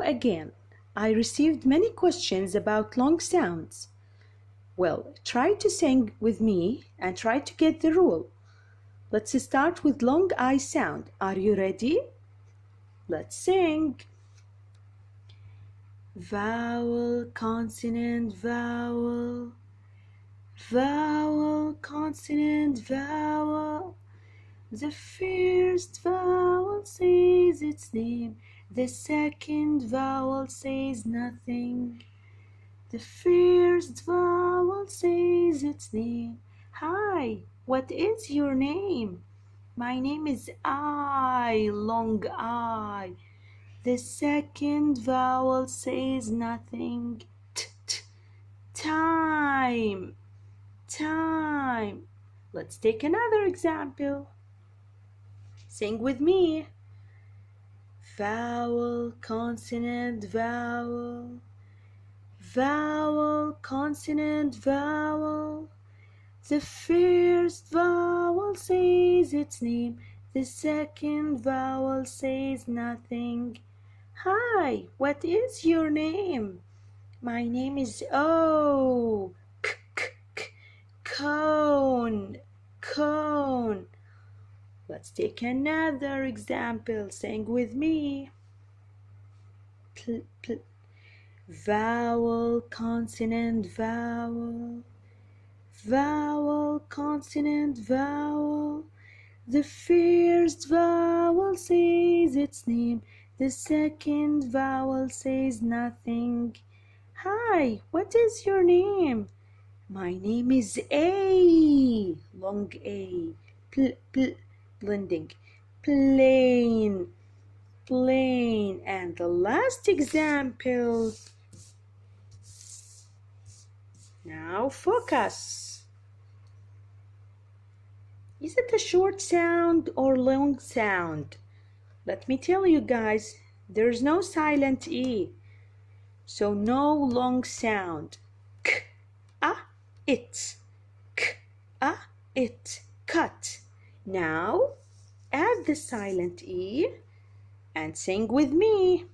again, I received many questions about long sounds. Well, try to sing with me and try to get the rule. Let's start with long I sound. Are you ready? Let's sing. Vowel, consonant, vowel. Vowel, consonant, vowel. The first vowel says its name. The second vowel says nothing. The first vowel says its name. Hi, what is your name? My name is I, long I. The second vowel says nothing. Time, time. Let's take another example. Sing with me. Vowel, consonant, vowel. Vowel, consonant, vowel. The first vowel says its name. The second vowel says nothing. Hi, what is your name? My name is O. Cone, cone. Let's take another example. Sing with me. Vowel, consonant, vowel. Vowel, consonant, vowel. The first vowel says its name. The second vowel says nothing. Hi, what is your name? My name is A. Long A. Blending. Plain. Plain. And the last example. Now focus. Is it a short sound or long sound? Let me tell you guys, there's no silent E. So no long sound. K, it. K, it. Cut. Now add the silent E and sing with me.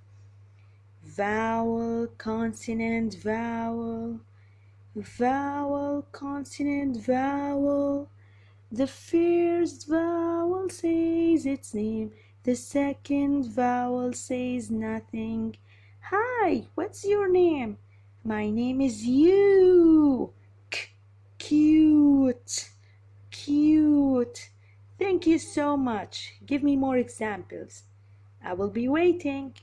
Vowel, consonant, vowel. Vowel, consonant, vowel. The first vowel says its name. The second vowel says nothing. Hi, what's your name? My name is you. Cute. Cute. Thank you so much. Give me more examples. I will be waiting.